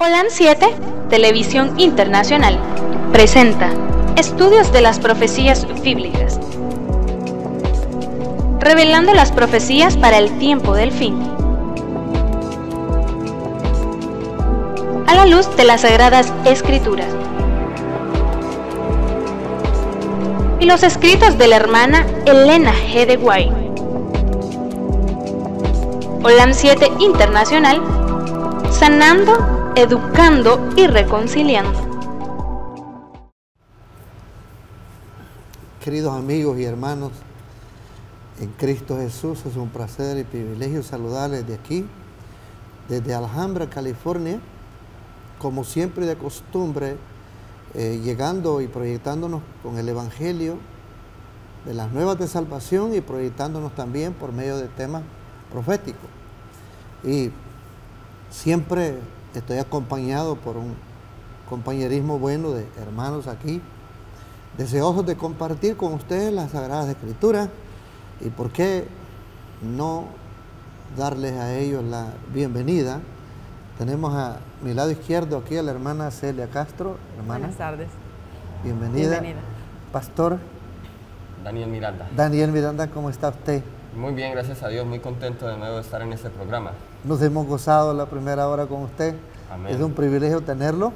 Holan 7, Televisión Internacional, presenta Estudios de las Profecías Bíblicas, revelando las profecías para el tiempo del fin, a la luz de las Sagradas Escrituras y los escritos de la hermana Elena G. de White. Holan 7 Internacional, sanando, educando y reconciliando. Queridos amigos y hermanos en Cristo Jesús, es un placer y privilegio saludarles de aquí, desde Alhambra, California, como siempre de costumbre, llegando y proyectándonos con el Evangelio de las nuevas de salvación y proyectándonos también por medio de temas proféticos. Y siempre estoy acompañado por un compañerismo bueno de hermanos aquí, deseosos de compartir con ustedes las Sagradas Escrituras, y por qué no darles a ellos la bienvenida. Tenemos a mi lado izquierdo aquí a la hermana Celia Castro. Hermana, buenas tardes. Bienvenida. Pastor Daniel Miranda. Daniel Miranda, ¿cómo está usted? Muy bien, gracias a Dios, muy contento de nuevo de estar en este programa. Nos hemos gozado la primera hora con usted. Amén. Es un privilegio tenerlo,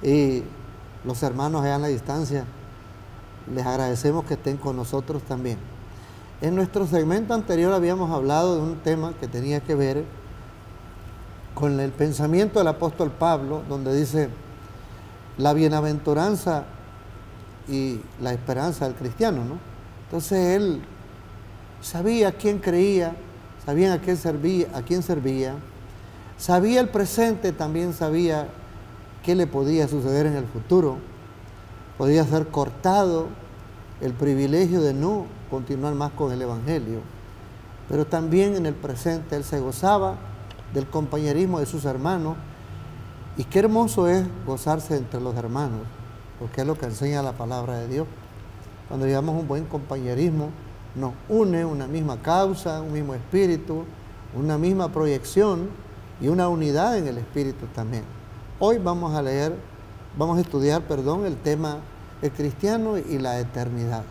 y los hermanos allá en la distancia, les agradecemos que estén con nosotros también. En nuestro segmento anterior habíamos hablado de un tema que tenía que ver con el pensamiento del apóstol Pablo, donde dice la bienaventuranza y la esperanza del cristiano, ¿no? Entonces él sabía a quién creía, sabía a quién servía, sabía el presente, también sabía qué le podía suceder en el futuro. Podía ser cortado el privilegio de no continuar más con el Evangelio, pero también en el presente él se gozaba del compañerismo de sus hermanos. Y qué hermoso es gozarse entre los hermanos, porque es lo que enseña la palabra de Dios. Cuando llevamos un buen compañerismo, nos une una misma causa, un mismo espíritu, una misma proyección y una unidad en el espíritu también. Hoy vamos a estudiar el tema el cristiano y la eternidad.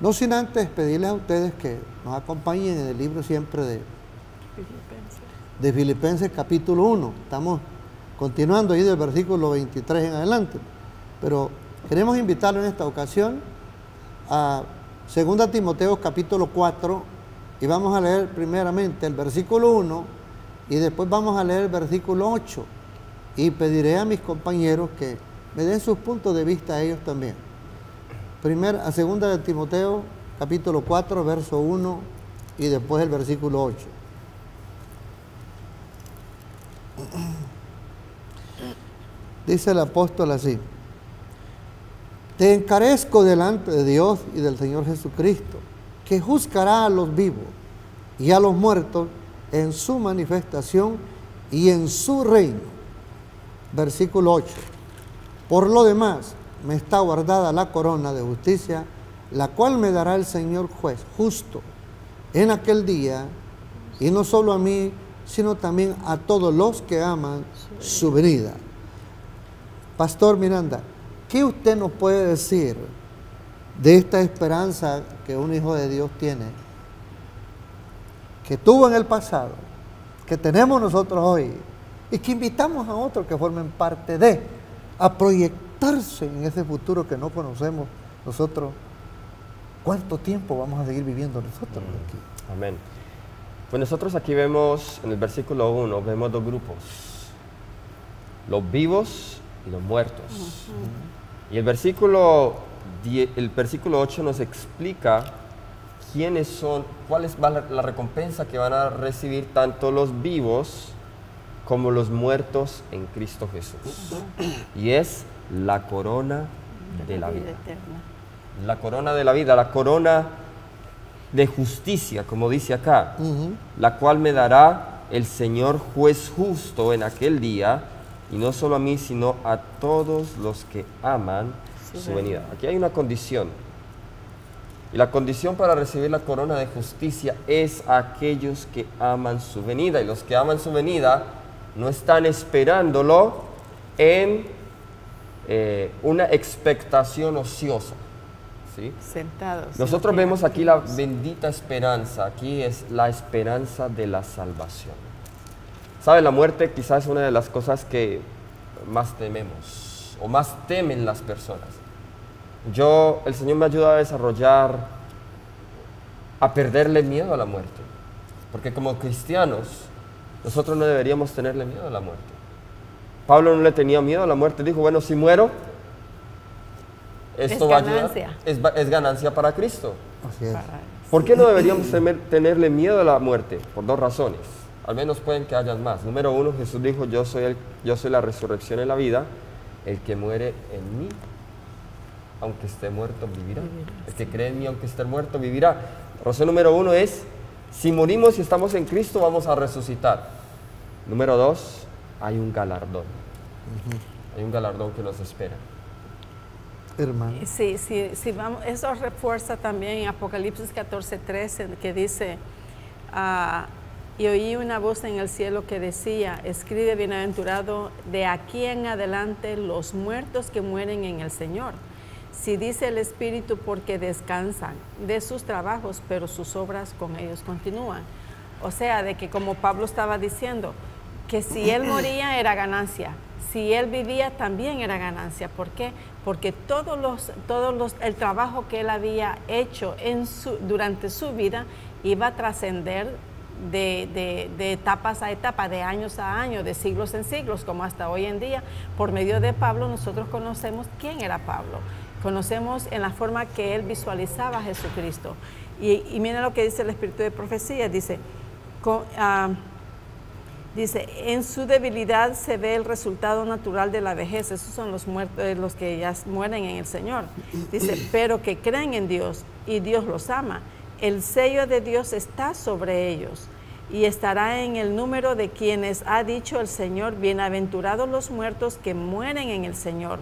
No sin antes pedirles a ustedes que nos acompañen en el libro siempre de Filipenses capítulo 1. Estamos continuando ahí del versículo 23 en adelante, pero queremos invitarlo en esta ocasión a 2 Timoteo capítulo 4, y vamos a leer primeramente el versículo 1 y después vamos a leer el versículo 8, y pediré a mis compañeros que me den sus puntos de vista a ellos también. A 2 Timoteo capítulo 4, verso 1 y después el versículo 8. Dice el apóstol así: te encarezco delante de Dios y del Señor Jesucristo, que juzgará a los vivos y a los muertos en su manifestación y en su reino. Versículo 8. Por lo demás, me está guardada la corona de justicia, la cual me dará el Señor juez justo en aquel día, y no solo a mí, sino también a todos los que aman su venida. Pastor Miranda, ¿qué usted nos puede decir de esta esperanza que un hijo de Dios tiene, que tuvo en el pasado, que tenemos nosotros hoy, y que invitamos a otros que formen parte a proyectarse en ese futuro que no conocemos nosotros? ¿Cuánto tiempo vamos a seguir viviendo nosotros aquí? Amén. Pues nosotros aquí vemos, en el versículo 1, vemos dos grupos: los vivos y los muertos. Y el versículo 8 nos explica quiénes son, cuál es la recompensa que van a recibir tanto los vivos como los muertos en Cristo Jesús. Y es la corona de la vida. La corona de la vida, la corona de justicia, como dice acá, la cual me dará el Señor juez justo en aquel día, y no solo a mí, sino a todos los que aman su venida. Aquí hay una condición, y la condición para recibir la corona de justicia es a aquellos que aman su venida, y los que aman su venida no están esperándolo en una expectación ociosa. ¿Sí? Sentados. Nosotros vemos aquí la bendita esperanza, aquí es la esperanza de la salvación. ¿Sabe? La muerte quizás es una de las cosas que más tememos o más temen las personas. El Señor me ayuda a desarrollar, a perderle miedo a la muerte, porque como cristianos nosotros no deberíamos tenerle miedo a la muerte. Pablo no le tenía miedo a la muerte, dijo, bueno, si muero, esto va a ayudar, es ganancia para Cristo. Así es. ¿Por qué no deberíamos tenerle miedo a la muerte? Por dos razones, al menos pueden que hayan más. Número uno, Jesús dijo, yo soy la resurrección y la vida, el que muere en mí, aunque esté muerto, vivirá. El que cree en mí, aunque esté muerto, vivirá. Razón número uno es, si morimos y estamos en Cristo, vamos a resucitar. Número dos, hay un galardón. Hay un galardón que nos espera. Hermano. Sí, vamos, eso refuerza también Apocalipsis 14:13, que dice, y oí una voz en el cielo que decía, escribe bienaventurado de aquí en adelante los muertos que mueren en el Señor. Si dice el Espíritu, porque descansan de sus trabajos, pero sus obras con ellos continúan. O sea, de que como Pablo estaba diciendo, que si él moría era ganancia, si él vivía también era ganancia. ¿Por qué? Porque el trabajo que él había hecho durante su vida iba a trascender de etapas a etapas, de años a años, de siglos en siglos, como hasta hoy en día. Por medio de Pablo nosotros conocemos quién era Pablo, conocemos en la forma que él visualizaba a Jesucristo. Y mira lo que dice el Espíritu de Profecía, dice, en su debilidad se ve el resultado natural de la vejez. Esos son los muertos, los que ya mueren en el Señor. Dice, pero que creen en Dios y Dios los ama. El sello de Dios está sobre ellos y estará en el número de quienes ha dicho el Señor, bienaventurados los muertos que mueren en el Señor.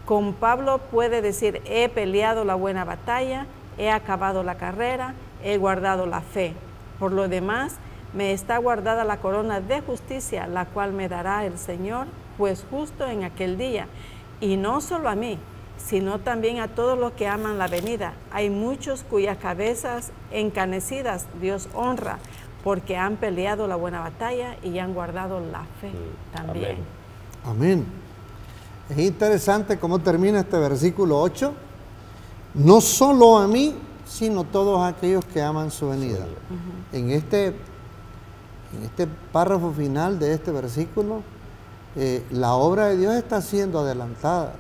Con Pablo puede decir, he peleado la buena batalla, he acabado la carrera, he guardado la fe. Por lo demás, me está guardada la corona de justicia, la cual me dará el Señor, pues justo en aquel día. Y no solo a mí, sino también a todos los que aman la venida. Hay muchos cuyas cabezas encanecidas Dios honra, porque han peleado la buena batalla y han guardado la fe también. Amén. Es interesante cómo termina este versículo 8. No solo a mí, sino todos aquellos que aman su venida. En este párrafo final de este versículo, la obra de Dios está siendo adelantada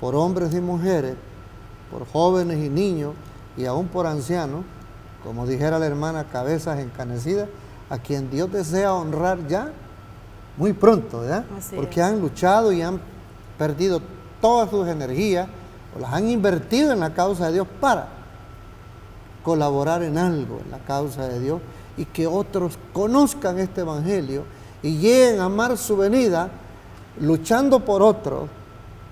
por hombres y mujeres, por jóvenes y niños, y aún por ancianos, como dijera la hermana, cabezas encanecidas, a quien Dios desea honrar ya muy pronto, ¿verdad? Porque han luchado y han perdido todas sus energías, o las han invertido en la causa de Dios para colaborar en algo en la causa de Dios, y que otros conozcan este evangelio y lleguen a amar su venida, luchando por otros,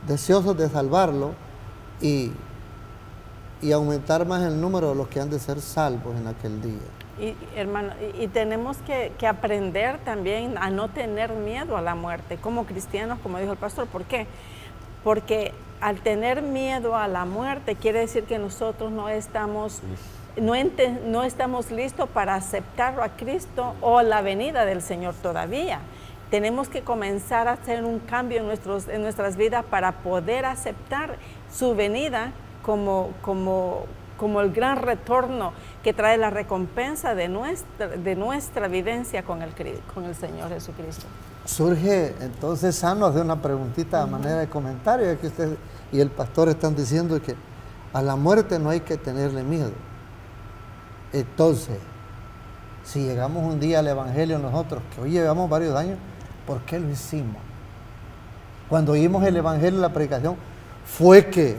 deseosos de salvarlo y aumentar más el número de los que han de ser salvos en aquel día. Y hermano, y tenemos que aprender también a no tener miedo a la muerte como cristianos, como dijo el pastor. ¿Por qué? Porque al tener miedo a la muerte quiere decir que nosotros no estamos listos para aceptarlo a Cristo o la venida del Señor todavía. Tenemos que comenzar a hacer un cambio en nuestras vidas para poder aceptar su venida como el gran retorno que trae la recompensa de nuestra vivencia con el Señor Jesucristo. Surge entonces sano de una preguntita a manera de comentario, es que usted y el pastor están diciendo que a la muerte no hay que tenerle miedo. Entonces, si llegamos un día al evangelio nosotros, que hoy llevamos varios años, ¿por qué lo hicimos? Cuando oímos el evangelio, la predicación, fue que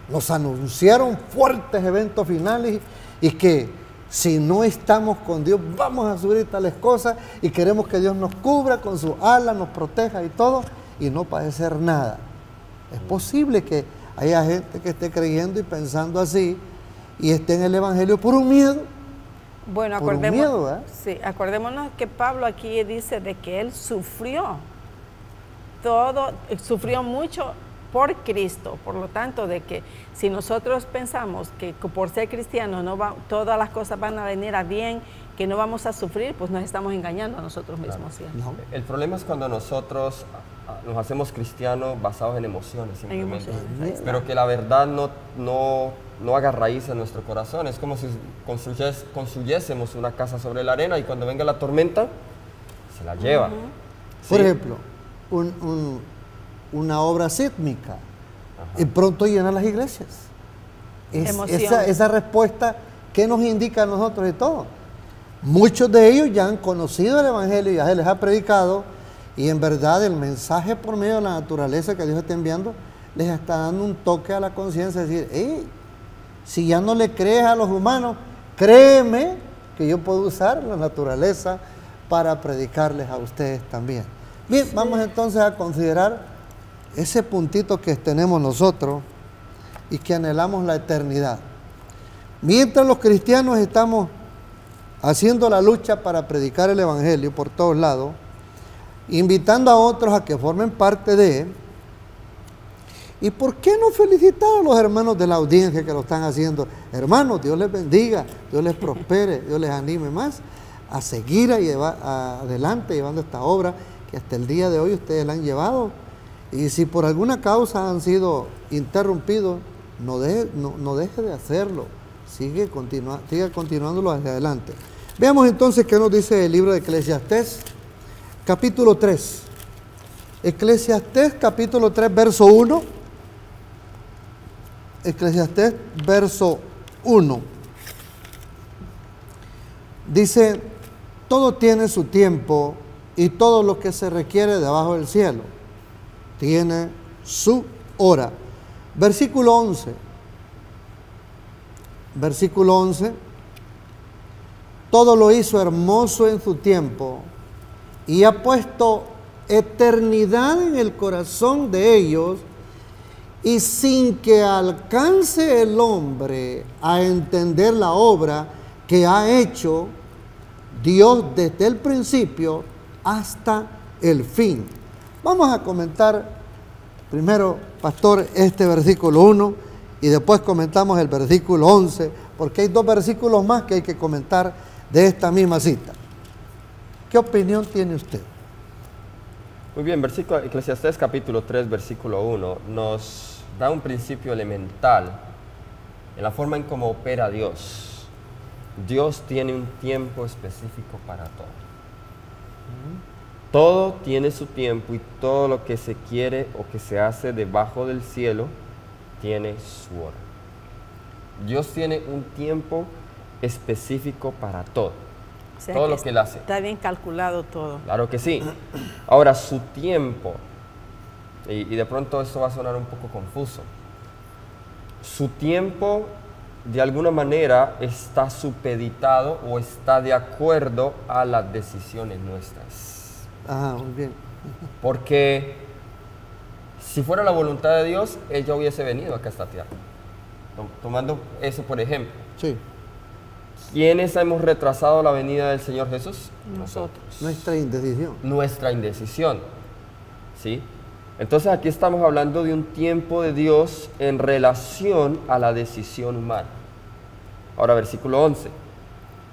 nos anunciaron fuertes eventos finales y que si no estamos con Dios vamos a sufrir tales cosas y queremos que Dios nos cubra con sus alas, nos proteja y todo, y no padecer nada. Es posible que haya gente que esté creyendo y pensando así y esté en el evangelio por un miedo Bueno, por un miedo, ¿verdad? sí, acordémonos que Pablo aquí dice de que él sufrió sufrió mucho por Cristo. Por lo tanto, de que si nosotros pensamos que por ser cristianos todas las cosas van a venir a bien, que no vamos a sufrir, pues nos estamos engañando a nosotros mismos. Claro. ¿Sí? No. El problema es cuando nosotros nos hacemos cristianos basados en emociones, simplemente. emociones. Pero que la verdad no haga raíz en nuestro corazón. Es como si construyésemos una casa sobre la arena y cuando venga la tormenta, se la lleva. Por Sí. ejemplo, una obra sísmica y pronto llena las iglesias. Emoción. Esa respuesta, ¿qué nos indica a nosotros de todo? Muchos de ellos ya han conocido el Evangelio, ya se les ha predicado, y en verdad el mensaje por medio de la naturaleza que Dios está enviando les está dando un toque a la conciencia, es decir, hey, si ya no le crees a los humanos, créeme que yo puedo usar la naturaleza para predicarles a ustedes también. Bien, vamos entonces a considerar ese puntito que tenemos nosotros y que anhelamos la eternidad. Mientras los cristianos estamos haciendo la lucha para predicar el Evangelio por todos lados, invitando a otros a que formen parte de él, ¿y por qué no felicitar a los hermanos de la audiencia que lo están haciendo? Hermanos, Dios les bendiga, Dios les prospere, Dios les anime más a seguir adelante llevando esta obra que hasta el día de hoy ustedes la han llevado. Y si por alguna causa han sido interrumpidos, no deje de hacerlo, siga continuándolo hacia adelante. Veamos entonces qué nos dice el libro de Eclesiastés, capítulo 3. Eclesiastés, capítulo 3, verso 1. Eclesiastés, verso 1. Dice, todo tiene su tiempo y todo lo que se requiere debajo del cielo tiene su hora. Versículo 11. Versículo 11. Todo lo hizo hermoso en su tiempo y ha puesto eternidad en el corazón de ellos, y sin que alcance el hombre a entender la obra que ha hecho Dios desde el principio hasta el fin. Vamos a comentar primero, pastor, este versículo 1 y después comentamos el versículo 11, porque hay dos versículos más que hay que comentar de esta misma cita. ¿Qué opinión tiene usted? Muy bien, Eclesiastés capítulo 3, versículo 1, nos da un principio elemental en la forma en cómo opera Dios. Dios tiene un tiempo específico para todo. Todo tiene su tiempo y todo lo que se quiere o que se hace debajo del cielo tiene su hora. Dios tiene un tiempo específico para todo. O sea, todo lo que Él hace. Está bien calculado todo. Claro que sí. Ahora, su tiempo, y de pronto esto va a sonar un poco confuso, su tiempo de alguna manera está supeditado o está de acuerdo a las decisiones nuestras. Ajá, muy bien. Porque si fuera la voluntad de Dios, Él ya hubiese venido acá a esta tierra. Tomando eso por ejemplo. Sí. ¿Quiénes hemos retrasado la venida del Señor Jesús? Nosotros. Nuestra indecisión. Nuestra indecisión. ¿Sí? Entonces aquí estamos hablando de un tiempo de Dios en relación a la decisión humana. Ahora, versículo 11.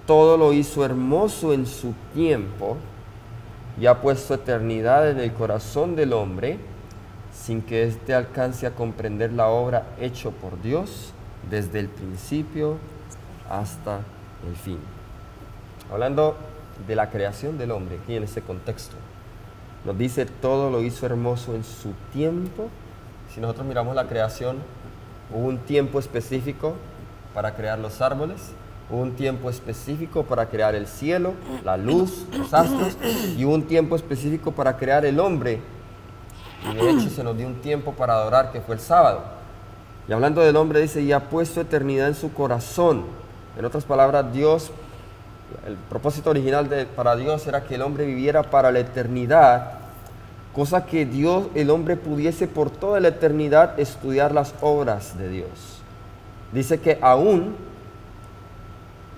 Todo lo hizo hermoso en su tiempo y ha puesto eternidad en el corazón del hombre, sin que éste alcance a comprender la obra hecha por Dios desde el principio hasta el fin. Hablando de la creación del hombre, aquí en este contexto, nos dice todo lo hizo hermoso en su tiempo. Si nosotros miramos la creación, hubo un tiempo específico para crear los árboles, hubo un tiempo específico para crear el cielo, la luz, los astros, y hubo un tiempo específico para crear el hombre. Y de hecho se nos dio un tiempo para adorar, que fue el sábado. Y hablando del hombre dice, y ha puesto eternidad en su corazón. En otras palabras, Dios, el propósito original para Dios era que el hombre viviera para la eternidad, cosa que Dios, el hombre pudiese por toda la eternidad estudiar las obras de Dios. Dice que aún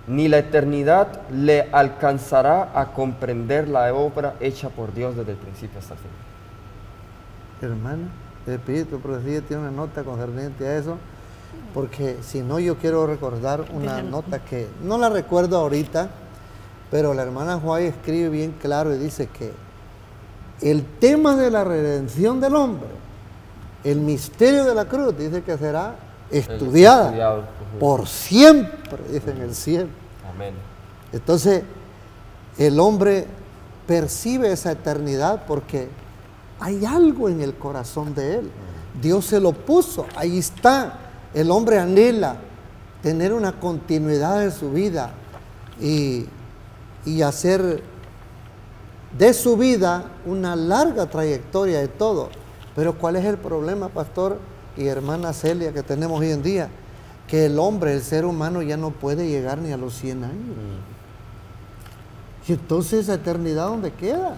ni la eternidad le alcanzará a comprender la obra hecha por Dios desde el principio hasta el fin. Hermano, el Espíritu Profecía tiene una nota concerniente a eso, porque si no, yo quiero recordar una nota que no la recuerdo ahorita, pero la hermana White escribe bien claro y dice que el tema de la redención del hombre, el misterio de la cruz, dice que será estudiada por siempre, dice en el cielo. Amén. Entonces, el hombre percibe esa eternidad porque hay algo en el corazón de él. Dios se lo puso, ahí está. El hombre anhela tener una continuidad en su vida y hacer de su vida una larga trayectoria de todo. Pero ¿cuál es el problema, pastor y hermana Celia, que tenemos hoy en día? Que el hombre, el ser humano, ya no puede llegar ni a los 100 años. Y entonces esa eternidad, ¿dónde queda?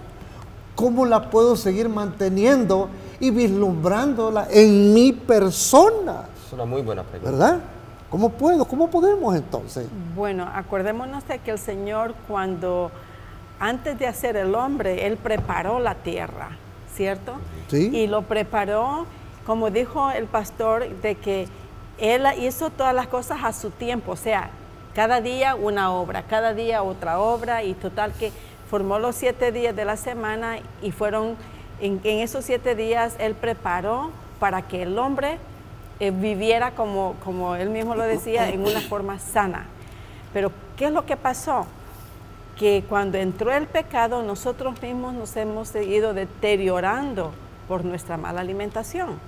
¿Cómo la puedo seguir manteniendo y vislumbrándola en mi persona? Es una muy buena pregunta. ¿Verdad? ¿Cómo puedo? ¿Cómo podemos entonces? Bueno, acordémonos de que el Señor, cuando antes de hacer el hombre, Él preparó la tierra, ¿cierto? Sí. Y lo preparó, como dijo el pastor, de que Él hizo todas las cosas a su tiempo, o sea, cada día una obra, cada día otra obra, y total que formó los 7 días de la semana, y fueron, en esos 7 días Él preparó para que el hombre viviera, como Él mismo lo decía, en una forma sana. Pero ¿qué es lo que pasó? Que cuando entró el pecado, nosotros mismos nos hemos ido deteriorando por nuestra mala alimentación.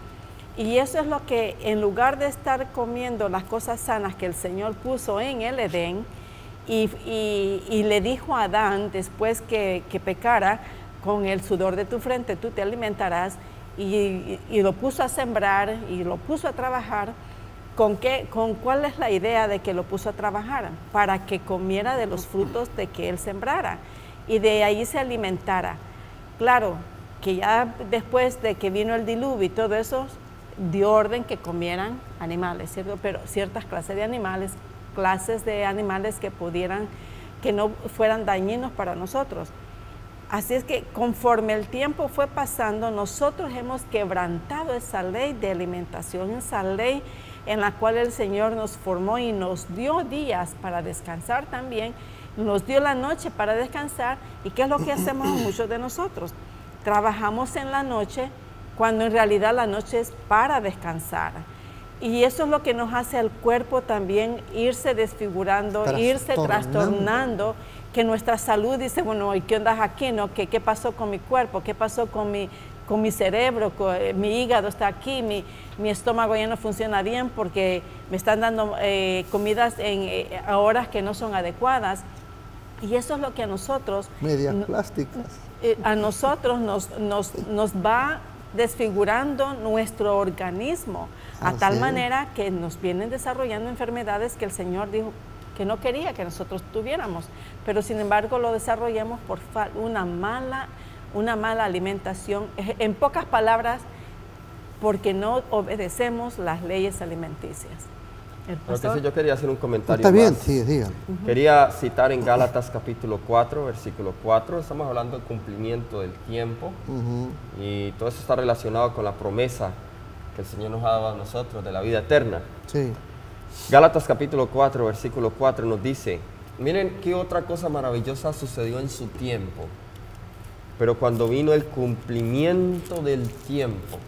Y eso es lo que, en lugar de estar comiendo las cosas sanas que el Señor puso en el Edén, y le dijo a Adán, después que pecara, con el sudor de tu frente tú te alimentarás, y lo puso a sembrar y lo puso a trabajar. ¿Con cuál es la idea de que lo puso a trabajar? Para que comiera de los frutos de que él sembrara y de ahí se alimentara. Claro, que ya después de que vino el diluvio y todo eso, dio orden que comieran animales, ¿cierto? Pero ciertas clases de animales que no fueran dañinos para nosotros. Así es que conforme el tiempo fue pasando, nosotros hemos quebrantado esa ley de alimentación, esa ley en la cual el Señor nos formó y nos dio días para descansar también, nos dio la noche para descansar. ¿Y qué es lo que hacemos muchos de nosotros? Trabajamos en la noche cuando en realidad la noche es para descansar. Y eso es lo que nos hace al cuerpo también irse desfigurando, irse trastornando, que nuestra salud dice, bueno, ¿y qué onda aquí? ¿No? ¿Qué pasó con mi cuerpo? ¿Qué pasó con mi cerebro? Mi hígado está aquí, mi estómago ya no funciona bien porque me están dando comidas a horas que no son adecuadas. Y eso es lo que a nosotros... Medias plásticas. A nosotros nos va desfigurando nuestro organismo a tal manera que nos vienen desarrollando enfermedades que el Señor dijo que no quería que nosotros tuviéramos, pero sin embargo lo desarrollamos por una mala alimentación, en pocas palabras, porque no obedecemos las leyes alimenticias. Entonces yo quería hacer un comentario. Está bien, más. sí, dígalo. Quería citar en Gálatas capítulo 4, versículo 4, estamos hablando del cumplimiento del tiempo, y todo eso está relacionado con la promesa que el Señor nos ha dado a nosotros de la vida eterna. Sí. Gálatas capítulo 4, versículo 4 nos dice, miren qué otra cosa maravillosa sucedió en su tiempo, pero cuando vino el cumplimiento del tiempo,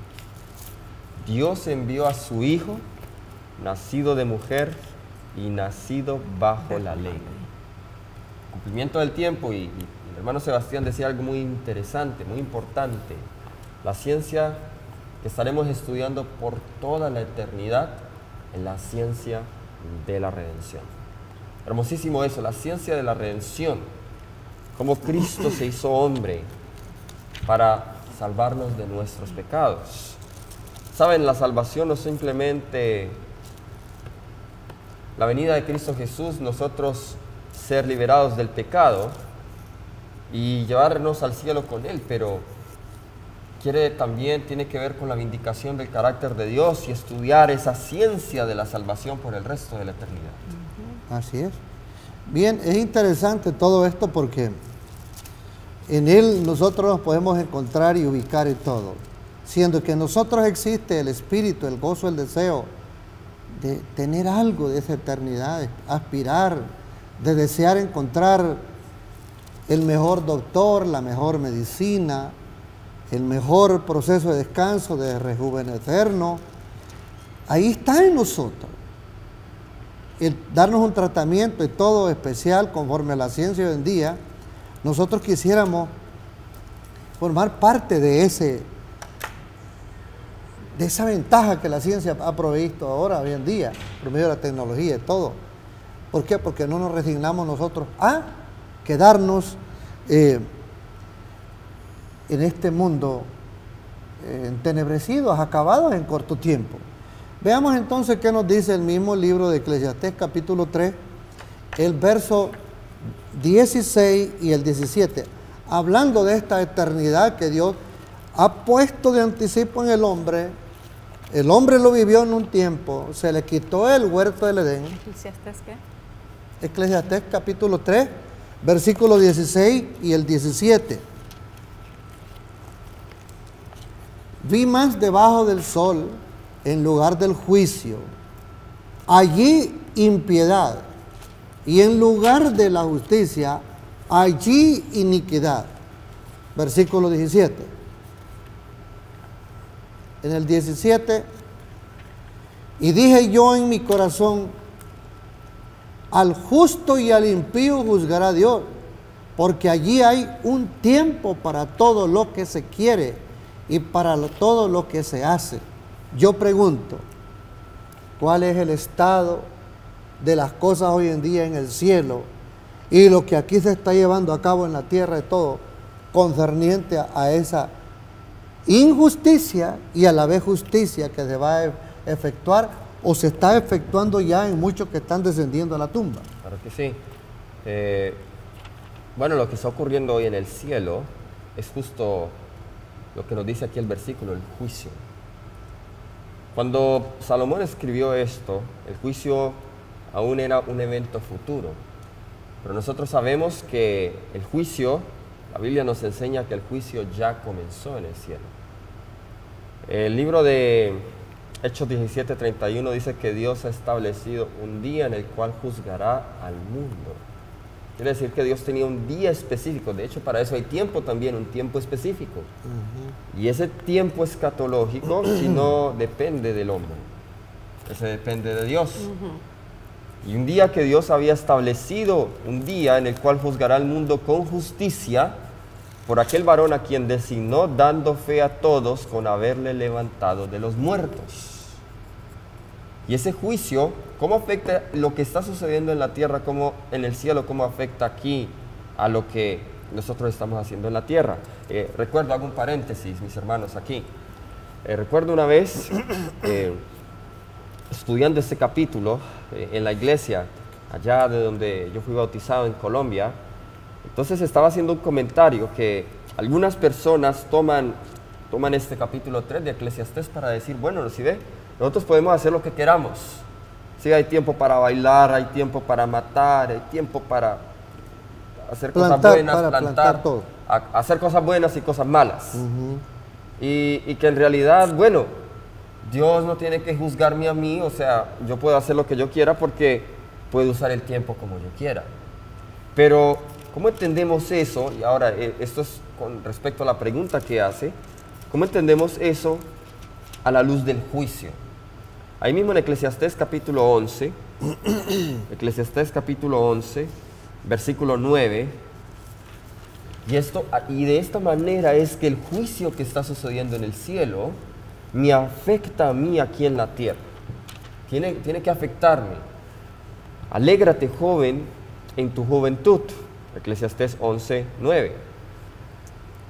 Dios envió a su Hijo, nacido de mujer y nacido bajo la ley. Cumplimiento del tiempo, y el hermano Sebastián decía algo muy interesante, muy importante. La ciencia que estaremos estudiando por toda la eternidad es la ciencia de la redención. Hermosísimo eso, la ciencia de la redención. Cómo Cristo se hizo hombre para salvarnos de nuestros pecados. Saben, la salvación no es simplemente la venida de Cristo Jesús, nosotros ser liberados del pecado y llevarnos al cielo con Él, pero tiene que ver con la vindicación del carácter de Dios y estudiar esa ciencia de la salvación por el resto de la eternidad. Así es. Bien, es interesante todo esto porque en Él nosotros nos podemos encontrar y ubicar en todo. Siendo que en nosotros existe el espíritu, el gozo, el deseo de tener algo de esa eternidad, de aspirar, de desear encontrar el mejor doctor, la mejor medicina, el mejor proceso de descanso, de rejuvenecernos. Ahí está en nosotros. El darnos un tratamiento y todo especial conforme a la ciencia hoy en día, nosotros quisiéramos formar parte de esa ventaja que la ciencia ha provisto ahora, hoy en día, por medio de la tecnología y todo. ¿Por qué? Porque no nos resignamos nosotros a quedarnos en este mundo entenebrecidos, acabados en corto tiempo. Veamos entonces qué nos dice el mismo libro de Eclesiastés, capítulo 3, el verso 16 y el 17, hablando de esta eternidad que Dios ha puesto de anticipo en el hombre. El hombre lo vivió en un tiempo, se le quitó el huerto del Edén. ¿Eclesiastés qué? Eclesiastés capítulo 3, versículo 16 y el 17. Vi más debajo del sol, en lugar del juicio, allí impiedad, y en lugar de la justicia, allí iniquidad. Versículo 17. En el 17, y dije yo en mi corazón, al justo y al impío juzgará Dios, porque allí hay un tiempo para todo lo que se quiere y para todo lo que se hace. Yo pregunto, ¿cuál es el estado de las cosas hoy en día en el cielo y lo que aquí se está llevando a cabo en la tierra de todo, concerniente a esa injusticia y a la vez justicia que se va a efectuar o se está efectuando ya en muchos que están descendiendo a la tumba? Claro que sí. Bueno, lo que está ocurriendo hoy en el cielo es justo lo que nos dice aquí el versículo, el juicio. Cuando Salomón escribió esto, el juicio aún era un evento futuro. Pero nosotros sabemos que el juicio, la Biblia nos enseña que el juicio ya comenzó en el cielo. El libro de Hechos 17:31 dice que Dios ha establecido un día en el cual juzgará al mundo. Quiere decir que Dios tenía un día específico. De hecho, para eso hay tiempo también, un tiempo específico. Y ese tiempo escatológico, si no depende del hombre, ese depende de Dios. Y un día que Dios había establecido, un día en el cual juzgará al mundo con justicia por aquel varón a quien designó, dando fe a todos con haberle levantado de los muertos. Y ese juicio, ¿cómo afecta lo que está sucediendo en la tierra, como en el cielo, cómo afecta aquí a lo que nosotros estamos haciendo en la tierra? Recuerdo, hago un paréntesis, mis hermanos, aquí. Recuerdo una vez, estudiando este capítulo en la iglesia, allá de donde yo fui bautizado en Colombia, entonces estaba haciendo un comentario que algunas personas toman este capítulo 3 de Eclesiastés para decir, bueno, ¿sí ve? Nosotros podemos hacer lo que queramos. Sí, hay tiempo para bailar, hay tiempo para matar, hay tiempo para hacer cosas buenas, plantar todo. Hacer cosas buenas y cosas malas. Y que en realidad, bueno, Dios no tiene que juzgarme a mí, o sea, yo puedo hacer lo que yo quiera porque puedo usar el tiempo como yo quiera. Pero, ¿cómo entendemos eso? Y ahora, esto es con respecto a la pregunta que hace. ¿Cómo entendemos eso a la luz del juicio? Ahí mismo en Eclesiastés capítulo 11, Eclesiastés capítulo 11, versículo 9, y de esta manera es que el juicio que está sucediendo en el cielo me afecta a mí aquí en la tierra. Tiene que afectarme. Alégrate, joven, en tu juventud. Eclesiastés 11, 9.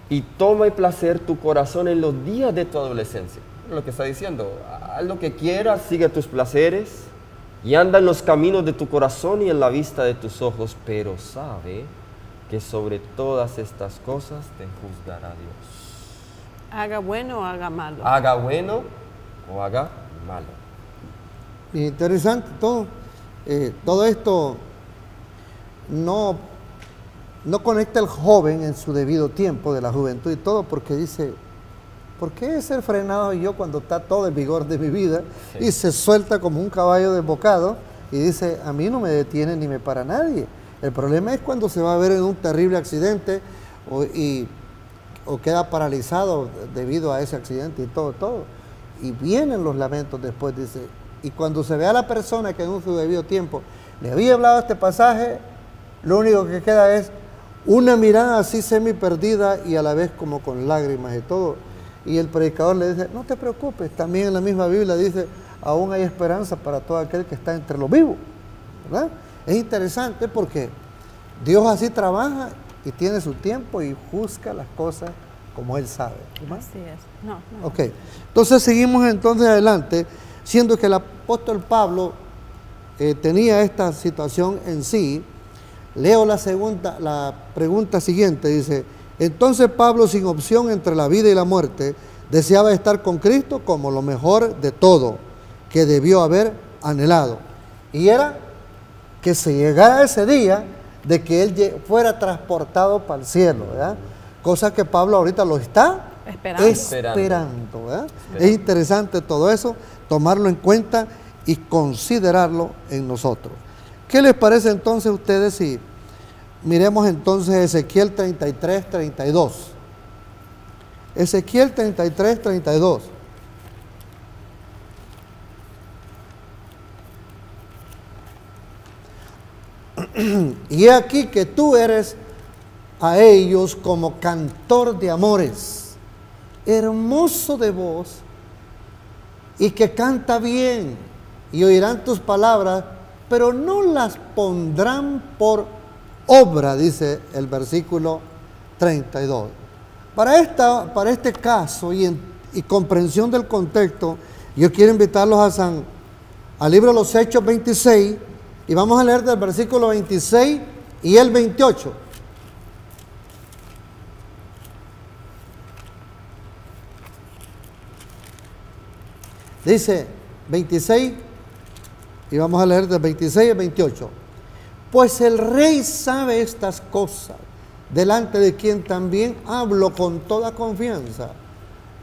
Y toma placer tu corazón en los días de tu adolescencia. Lo que está diciendo, haz lo que quieras, sigue tus placeres y anda en los caminos de tu corazón y en la vista de tus ojos, pero sabe que sobre todas estas cosas te juzgará Dios. Haga bueno o haga malo. Haga bueno o haga malo. Interesante todo. Todo esto no conecta el joven en su debido tiempo de la juventud y todo, porque dice, ¿por qué ser frenado yo cuando está todo el vigor de mi vida? Sí. Y se suelta como un caballo desbocado y dice, a mí no me detiene ni me para nadie. El problema es cuando se va a ver en un terrible accidente o queda paralizado debido a ese accidente y todo. Y vienen los lamentos después, dice, y cuando se ve a la persona que en su debido tiempo le había hablado este pasaje, lo único que queda es una mirada así semi perdida y a la vez como con lágrimas y todo. Y el predicador le dice, no te preocupes, también en la misma Biblia dice, aún hay esperanza para todo aquel que está entre los vivos, ¿verdad? Es interesante porque Dios así trabaja y tiene su tiempo y juzga las cosas como Él sabe, ¿verdad? Así es. No. Ok, entonces seguimos entonces adelante, siendo que el apóstol Pablo tenía esta situación en sí. Leo la pregunta siguiente, dice, entonces Pablo, sin opción entre la vida y la muerte, deseaba estar con Cristo como lo mejor de todo que debió haber anhelado. Y era que se llegara ese día de que él fuera transportado para el cielo, ¿verdad? Cosa que Pablo ahorita lo está esperando, ¿verdad? Es interesante todo eso, tomarlo en cuenta y considerarlo en nosotros. ¿Qué les parece entonces a ustedes si miremos entonces Ezequiel 33, 32? Ezequiel 33, 32. Y he aquí que tú eres a ellos como cantor de amores, hermoso de voz y que canta bien, y oirán tus palabras, pero no las pondrán por obra, dice el versículo 32. Para este caso y comprensión del contexto, yo quiero invitarlos al libro de los Hechos 26, y vamos a leer del versículo 26 y el 28. Dice 26, y vamos a leer del 26 al 28. Pues el rey sabe estas cosas, delante de quien también hablo con toda confianza,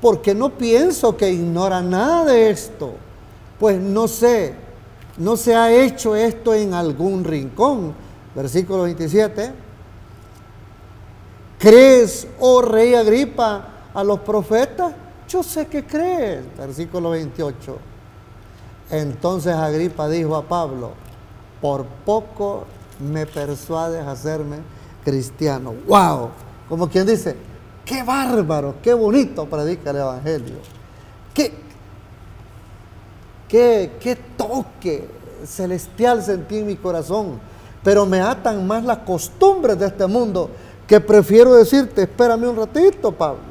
porque no pienso que ignora nada de esto, pues no se ha hecho esto en algún rincón. Versículo 27. ¿Crees, oh rey Agripa, a los profetas? Yo sé que crees. Versículo 28. Entonces Agripa dijo a Pablo, por poco me persuades a hacerme cristiano. ¡Wow! Como quien dice, ¡qué bárbaro! ¡Qué bonito predica el evangelio! ¡Qué toque celestial sentí en mi corazón! Pero me atan más las costumbres de este mundo, que prefiero decirte, espérame un ratito, Pablo.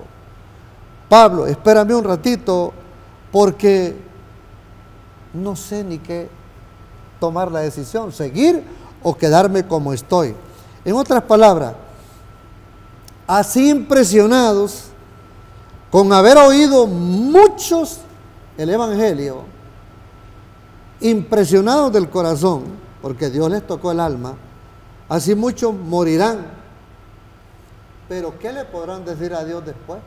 Pablo, espérame un ratito, porque no sé ni qué tomar la decisión, seguir o quedarme como estoy. En otras palabras, así impresionados con haber oído muchos el evangelio, impresionados del corazón, porque Dios les tocó el alma, así muchos morirán. Pero ¿qué le podrán decir a Dios después?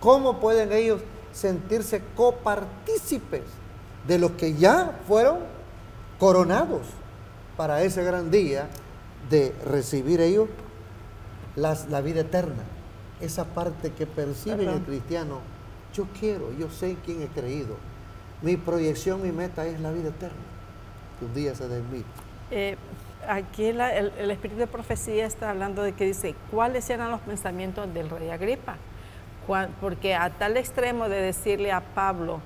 ¿Cómo pueden ellos sentirse copartícipes de los que ya fueron coronados para ese gran día de recibir ellos la vida eterna? Esa parte que percibe el cristiano, yo quiero, yo sé en quién he creído. Mi proyección, mi meta es la vida eterna, que un día se dé en mí. Aquí el espíritu de profecía está hablando de que dice, ¿cuáles eran los pensamientos del rey Agripa? Porque a tal extremo de decirle a Pablo,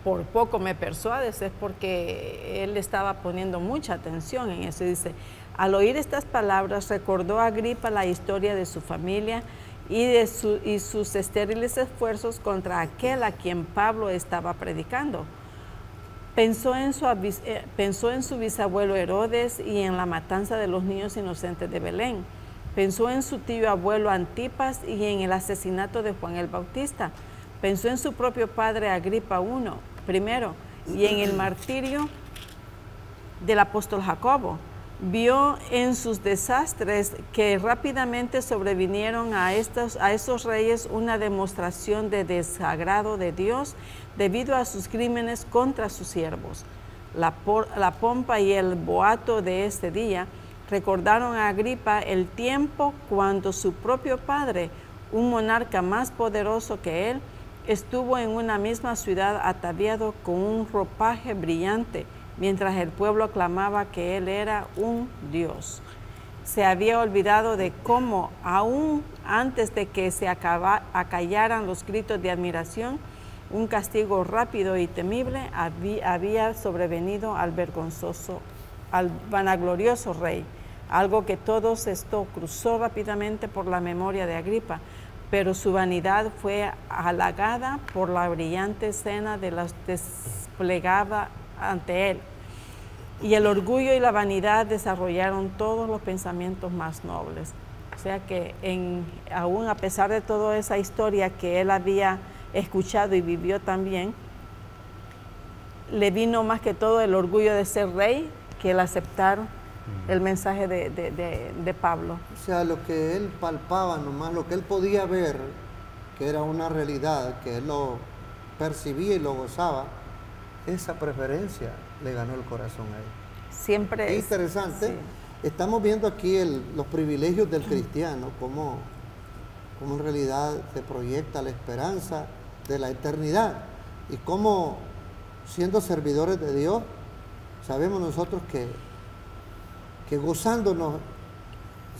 por poco me persuades, es porque él estaba poniendo mucha atención en eso. Dice, al oír estas palabras, recordó a Agripa la historia de su familia y sus estériles esfuerzos contra aquel a quien Pablo estaba predicando. Pensó en su bisabuelo Herodes y en la matanza de los niños inocentes de Belén. Pensó en su tío abuelo Antipas y en el asesinato de Juan el Bautista. Pensó en su propio padre Agripa I, y en el martirio del apóstol Jacobo. vio en sus desastres que rápidamente sobrevinieron a estos reyes una demostración de desagrado de Dios debido a sus crímenes contra sus siervos. La pompa y el boato de este día recordaron a Agripa el tiempo cuando su propio padre, un monarca más poderoso que él, estuvo en una misma ciudad ataviado con un ropaje brillante, mientras el pueblo aclamaba que él era un dios. Se había olvidado de cómo, aún antes de que se acallaran los gritos de admiración, un castigo rápido y temible había sobrevenido al vanaglorioso rey. Algo que todo esto cruzó rápidamente por la memoria de Agripa, pero su vanidad fue halagada por la brillante escena de las desplegada ante él. Y el orgullo y la vanidad desarrollaron todos los pensamientos más nobles. O sea que aún a pesar de toda esa historia que él había escuchado y vivió también, le vino más que todo el orgullo de ser rey que el aceptar el mensaje de Pablo. O sea, lo que él palpaba nomás, lo que él podía ver, que era una realidad, que él lo percibía y lo gozaba, esa preferencia le ganó el corazón a él. Siempre es interesante. Sí. Estamos viendo aquí los privilegios del cristiano, cómo en realidad se proyecta la esperanza de la eternidad y cómo, siendo servidores de Dios, sabemos nosotros que gozándonos,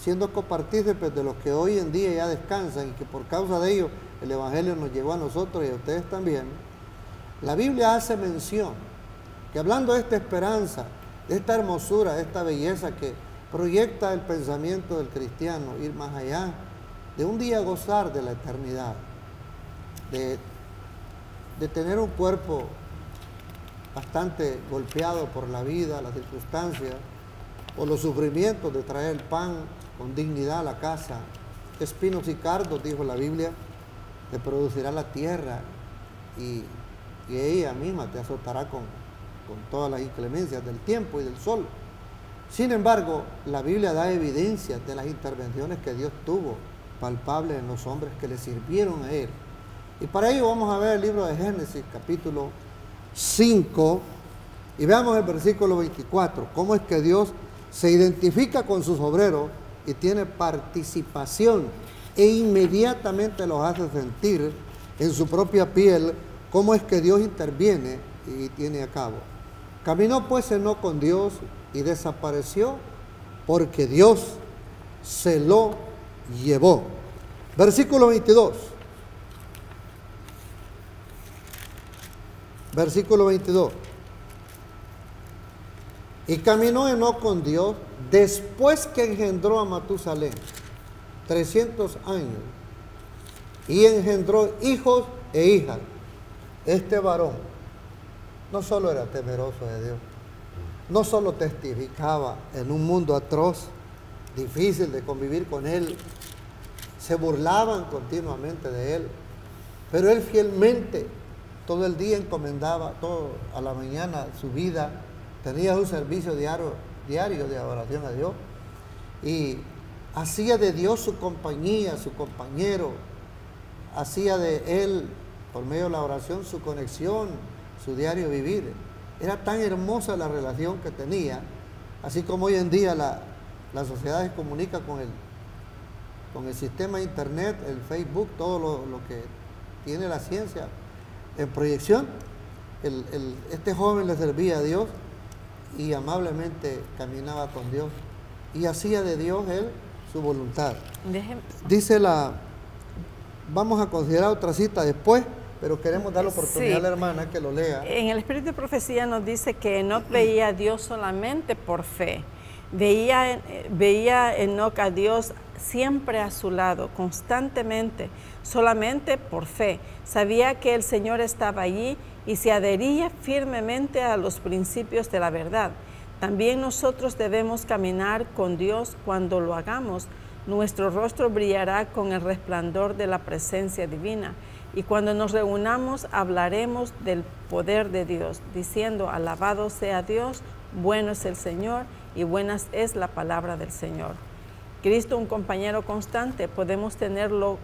siendo copartícipes de los que hoy en día ya descansan y que por causa de ellos el Evangelio nos llegó a nosotros y a ustedes también, la Biblia hace mención que hablando de esta esperanza, de esta hermosura, de esta belleza que proyecta el pensamiento del cristiano, ir más allá, de un día gozar de la eternidad, de tener un cuerpo bastante golpeado por la vida, las circunstancias, o los sufrimientos de traer el pan con dignidad a la casa. Espinos y cardos, dijo la Biblia, te producirá la tierra y ella misma te azotará con todas las inclemencias del tiempo y del sol. Sin embargo, la Biblia da evidencia de las intervenciones que Dios tuvo palpables en los hombres que le sirvieron a Él. Y para ello vamos a ver el libro de Génesis, capítulo 5, y veamos el versículo 24, cómo es que Dios se identifica con sus obreros y tiene participación e inmediatamente los hace sentir en su propia piel cómo es que Dios interviene y tiene a cabo. Caminó pues Enoc con Dios y desapareció porque Dios se lo llevó. Versículo 22. Versículo 22. Y caminó Enoc con Dios después que engendró a Matusalén, 300 años, y engendró hijos e hijas. Este varón no solo era temeroso de Dios, no solo testificaba en un mundo atroz, difícil de convivir con él, se burlaban continuamente de él, pero él fielmente todo el día encomendaba, todo a la mañana su vida, tenía un servicio diario de adoración a Dios y hacía de Dios su compañía, su compañero, hacía de él, por medio de la oración, su conexión, su diario vivir. Era tan hermosa la relación que tenía, así como hoy en día la sociedad se comunica con el sistema de internet, el Facebook, todo lo que tiene la ciencia en proyección. Este joven le servía a Dios y amablemente caminaba con Dios y hacía de Dios él su voluntad. Dice vamos a considerar otra cita después, pero queremos dar la oportunidad a la hermana que lo lea. En el Espíritu de Profecía nos dice que Enoc veía a Dios solamente por fe. Veía Enoc a Dios siempre a su lado, constantemente, solamente por fe. Sabía que el Señor estaba allí y se adhería firmemente a los principios de la verdad. También nosotros debemos caminar con Dios. Cuando lo hagamos, nuestro rostro brillará con el resplandor de la presencia divina. Y cuando nos reunamos, hablaremos del poder de Dios, diciendo, alabado sea Dios, bueno es el Señor, y buena es la palabra del Señor. Cristo, un compañero constante, podemos tener lo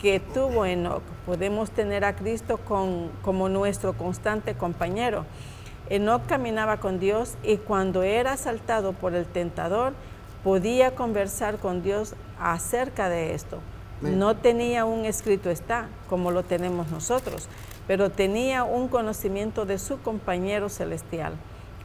que tuvo Enoc, podemos tener a Cristo como nuestro constante compañero. Enoc caminaba con Dios y cuando era asaltado por el tentador, podía conversar con Dios acerca de esto. No tenía un escrito está, como lo tenemos nosotros, pero tenía un conocimiento de su compañero celestial.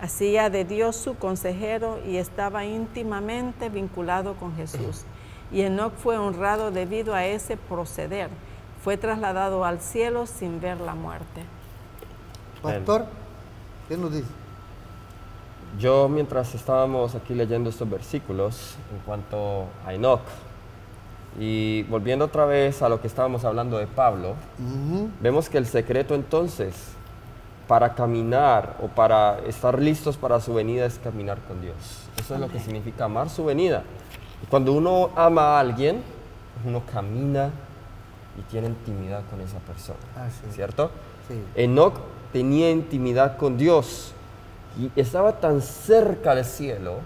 Hacía de Dios su consejero y estaba íntimamente vinculado con Jesús. Y Enoc fue honrado debido a ese proceder. Fue trasladado al cielo sin ver la muerte. Pastor, ¿qué nos dice? Yo, mientras estábamos aquí leyendo estos versículos en cuanto a Enoc, y volviendo otra vez a lo que estábamos hablando de Pablo, vemos que el secreto entonces para caminar o para estar listos para su venida es caminar con Dios. Eso es lo que significa amar su venida. Y cuando uno ama a alguien, uno camina y tiene intimidad con esa persona, ¿cierto? Sí. Enoc tenía intimidad con Dios y estaba tan cerca al cielo,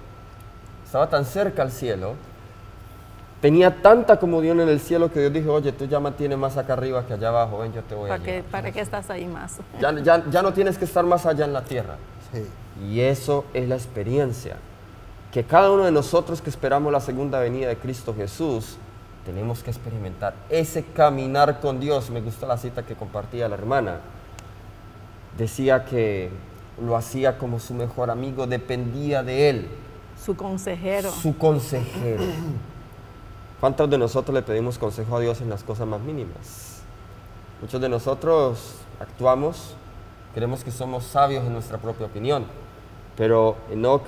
tenía tanta comodidad en el cielo que Dios dijo, oye, tú ya mantienes más acá arriba que allá abajo, ven, yo te voy a llevar. ¿Para qué estás ahí más? Ya no tienes que estar más allá en la tierra. Sí. Y eso es la experiencia que cada uno de nosotros que esperamos la segunda venida de Cristo Jesús tenemos que experimentar. Ese caminar con Dios. Me gustó la cita que compartía la hermana. Decía que lo hacía como su mejor amigo, dependía de él. Su consejero. Su consejero. ¿Cuántos de nosotros le pedimos consejo a Dios en las cosas más mínimas? Muchos de nosotros actuamos, creemos que somos sabios en nuestra propia opinión, pero Enoc,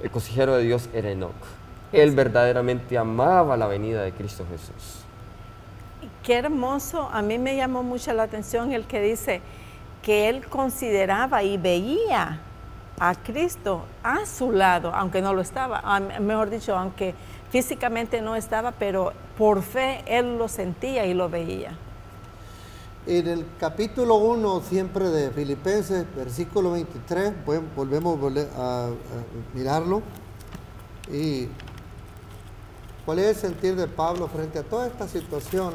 el consejero de Dios era Enoc. Él verdaderamente amaba la venida de Cristo Jesús. Qué hermoso, a mí me llamó mucho la atención el que dice que él consideraba y veía a Cristo a su lado, aunque no lo estaba, mejor dicho, aunque físicamente no estaba, pero por fe él lo sentía y lo veía. En el capítulo 1 siempre de Filipenses, versículo 23, volvemos a mirarlo. Y cuál es el sentir de Pablo frente a toda esta situación.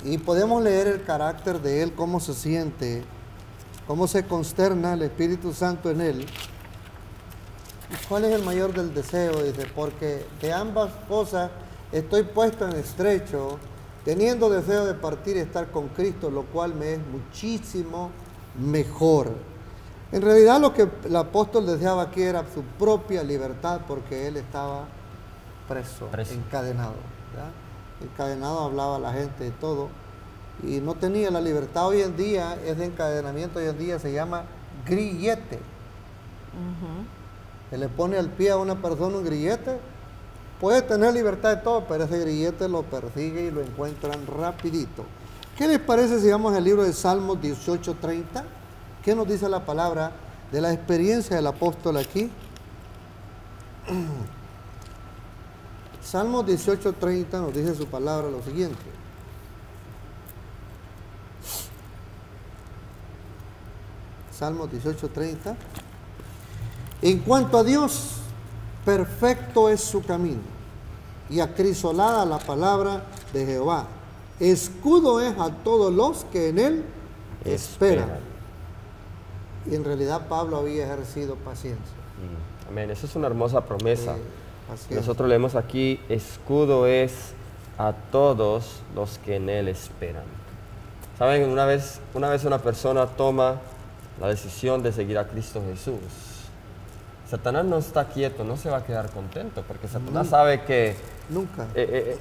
Y podemos leer el carácter de él, cómo se siente, cómo se consterna el Espíritu Santo en él. ¿Cuál es el mayor del deseo? Dice, porque de ambas cosas estoy puesto en estrecho, teniendo deseo de partir y estar con Cristo, lo cual me es muchísimo mejor. En realidad lo que el apóstol deseaba aquí era su propia libertad, porque él estaba preso. Encadenado, ¿verdad? Encadenado, hablaba a la gente de todo, y no tenía la libertad. Hoy en día, ese encadenamiento hoy en día se llama grillete. Se le pone al pie a una persona un grillete, puede tener libertad de todo, pero ese grillete lo persigue y lo encuentran rapidito. ¿Qué les parece si vamos al libro de Salmos 18:30? ¿Qué nos dice la palabra de la experiencia del apóstol aquí? Salmos 18:30 nos dice su palabra lo siguiente. Salmos 18:30. En cuanto a Dios, perfecto es su camino, y acrisolada la palabra de Jehová. Escudo es a todos los que en él esperan. Y en realidad Pablo había ejercido paciencia. Amén, esa es una hermosa promesa. Nosotros leemos aquí, escudo es a todos los que en él esperan. Saben, una vez una persona toma la decisión de seguir a Cristo Jesús, Satanás no está quieto, no se va a quedar contento, porque Satanás sabe que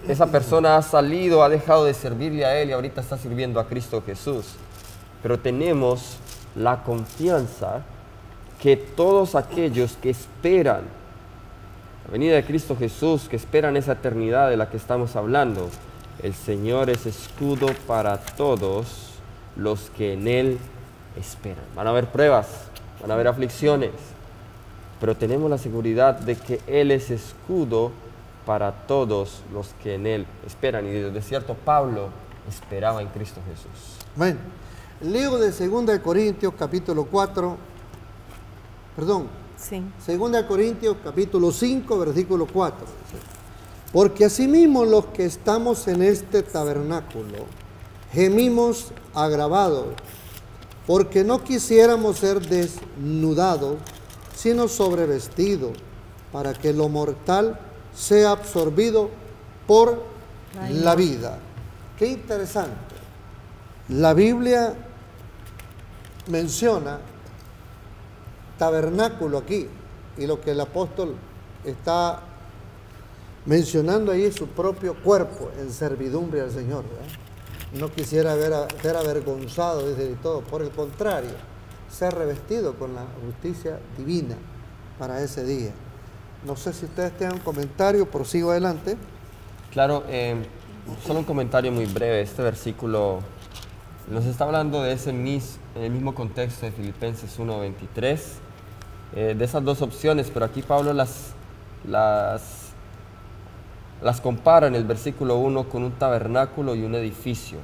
esa persona ha salido, ha dejado de servirle a él y ahorita está sirviendo a Cristo Jesús. Pero tenemos la confianza que todos aquellos que esperan la venida de Cristo Jesús, que esperan esa eternidad de la que estamos hablando, el Señor es escudo para todos los que en él esperan. Van a haber pruebas, van a haber aflicciones, pero tenemos la seguridad de que Él es escudo para todos los que en Él esperan. Y de cierto, Pablo esperaba en Cristo Jesús. Bueno, el libro de 2 de Corintios, capítulo 4, Sí. 2 Corintios capítulo 5, versículo 4. Dice, porque asimismo los que estamos en este tabernáculo gemimos agravados, porque no quisiéramos ser desnudados, sino sobrevestidos, para que lo mortal sea absorbido por la vida. Qué interesante. La Biblia menciona tabernáculo aquí, y lo que el apóstol está mencionando ahí es su propio cuerpo en servidumbre al Señor, ¿verdad? No quisiera ser avergonzado, dice, y todo. Por el contrario, ser revestido con la justicia divina para ese día. No sé si ustedes tengan un comentario, prosigo adelante. Claro, solo un comentario muy breve. Este versículo nos está hablando de en el mismo contexto de Filipenses 1:23, de esas dos opciones, pero aquí Pablo las compara en el versículo 1 con un tabernáculo y un edificio.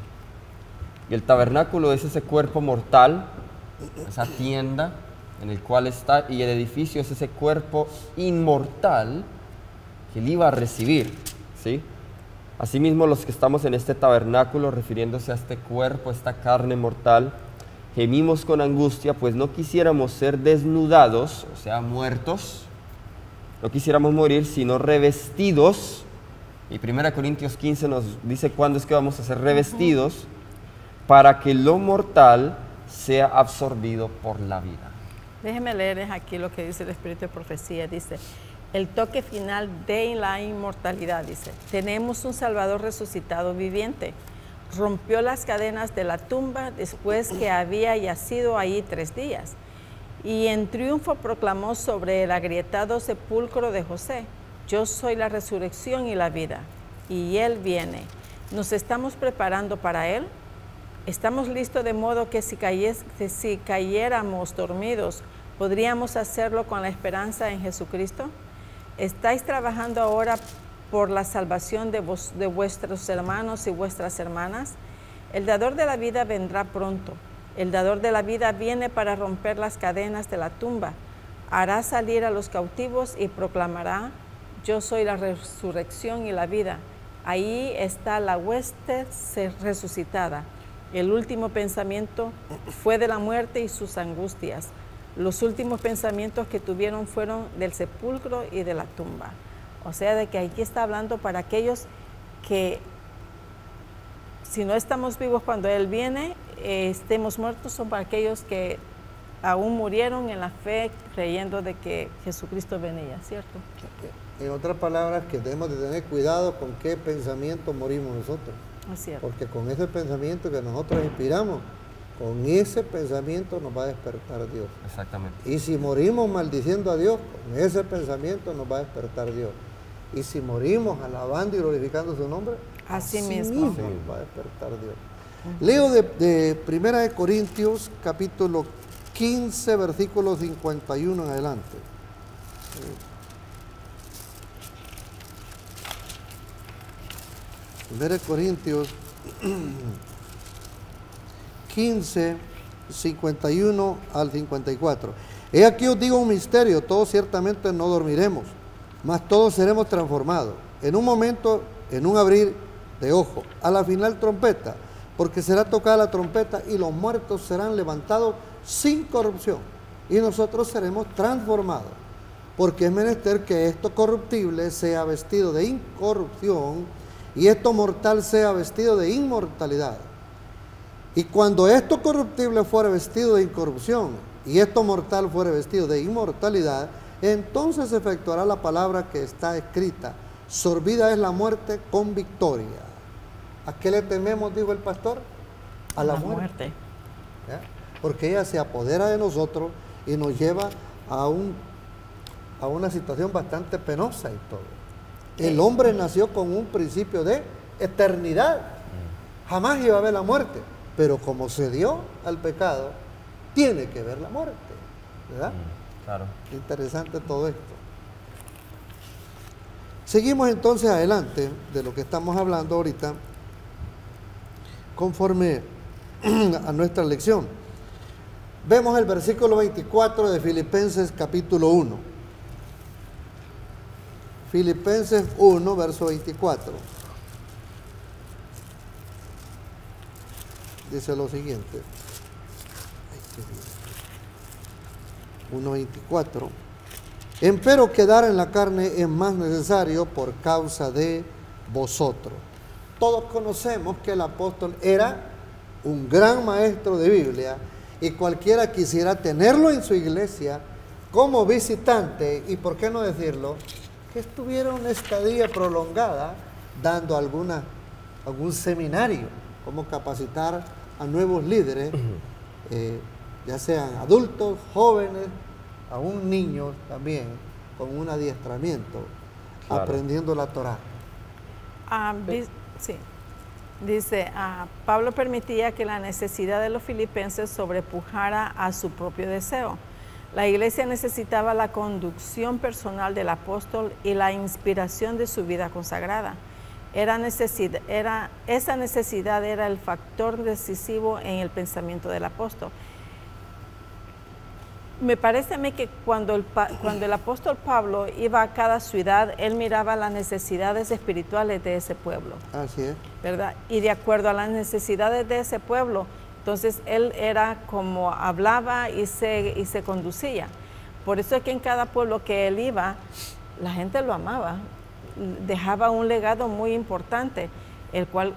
Y el tabernáculo es ese cuerpo mortal, esa tienda en el cual está, y el edificio es ese cuerpo inmortal que él iba a recibir, ¿sí? Asimismo, los que estamos en este tabernáculo, refiriéndose a este cuerpo, esta carne mortal, gemimos con angustia, pues no quisiéramos ser desnudados, o sea, muertos, no quisiéramos morir, sino revestidos. Y 1 Corintios 15 nos dice cuándo es que vamos a ser revestidos, para que lo mortal sea absorbido por la vida. Déjenme leerles aquí lo que dice el Espíritu de Profecía. Dice, el toque final de la inmortalidad, dice, tenemos un Salvador resucitado viviente. Rompió las cadenas de la tumba después que había yacido ahí 3 días. Y en triunfo proclamó sobre el agrietado sepulcro de José, yo soy la resurrección y la vida, y Él viene. ¿Nos estamos preparando para Él? ¿Estamos listos de modo que si cayéramos dormidos, podríamos hacerlo con la esperanza en Jesucristo? ¿Estáis trabajando ahora por la salvación de vuestros hermanos y vuestras hermanas? El dador de la vida vendrá pronto. El dador de la vida viene para romper las cadenas de la tumba. Hará salir a los cautivos y proclamará, yo soy la resurrección y la vida. Ahí está la hueste resucitada. El último pensamiento fue de la muerte y sus angustias. Los últimos pensamientos que tuvieron fueron del sepulcro y de la tumba. O sea, de que aquí está hablando para aquellos que, si no estamos vivos cuando Él viene, estemos muertos, son para aquellos que aún murieron en la fe, creyendo de que Jesucristo venía, ¿cierto? En otras palabras, que debemos de tener cuidado con qué pensamiento morimos nosotros. Es cierto. Porque con ese pensamiento que nosotros inspiramos, con ese pensamiento nos va a despertar Dios. Exactamente. Y si morimos maldiciendo a Dios, con ese pensamiento nos va a despertar Dios. Y si morimos alabando y glorificando su nombre, así mismo nos va a despertar Dios. Leo de 1 Corintios capítulo 15, versículo 51 en adelante. 1 Corintios 15, 51 al 54. He aquí os digo un misterio, todos ciertamente no dormiremos, mas todos seremos transformados. En un momento, en un abrir de ojo, a la final trompeta, porque será tocada la trompeta y los muertos serán levantados sin corrupción, y nosotros seremos transformados, porque es menester que esto corruptible sea vestido de incorrupción, y esto mortal sea vestido de inmortalidad. Y cuando esto corruptible fuere vestido de incorrupción, y esto mortal fuere vestido de inmortalidad, entonces se efectuará la palabra que está escrita, sorbida es la muerte con victoria. ¿A qué le tememos, dijo el pastor? A la muerte. ¿Ya? Porque ella se apodera de nosotros y nos lleva a una situación bastante penosa y todo. El hombre nació con un principio de eternidad. Jamás iba a ver la muerte. Pero como se dio al pecado, tiene que ver la muerte. ¿Verdad? Claro. Interesante todo esto. Seguimos entonces adelante de lo que estamos hablando ahorita, conforme a nuestra lección. Vemos el versículo 24 de Filipenses capítulo 1. Filipenses 1, verso 24. Dice lo siguiente. 1:24. Empero quedar en la carne es más necesario por causa de vosotros. Todos conocemos que el apóstol era un gran maestro de Biblia y cualquiera quisiera tenerlo en su iglesia como visitante y, por qué no decirlo, que estuviera una estadía prolongada dando algún seminario, como capacitar a nuevos líderes, ya sean adultos, jóvenes, aún niños también, con un adiestramiento, claro, aprendiendo la Torá. Sí. Dice, Pablo permitía que la necesidad de los filipenses sobrepujara a su propio deseo. La iglesia necesitaba la conducción personal del apóstol y la inspiración de su vida consagrada. Esa necesidad era el factor decisivo en el pensamiento del apóstol. Me parece a mí que cuando el apóstol Pablo iba a cada ciudad, él miraba las necesidades espirituales de ese pueblo. Así es. ¿Verdad? Y de acuerdo a las necesidades de ese pueblo, entonces él era como hablaba y se conducía. Por eso es que en cada pueblo que él iba, la gente lo amaba. Dejaba un legado muy importante, el cual,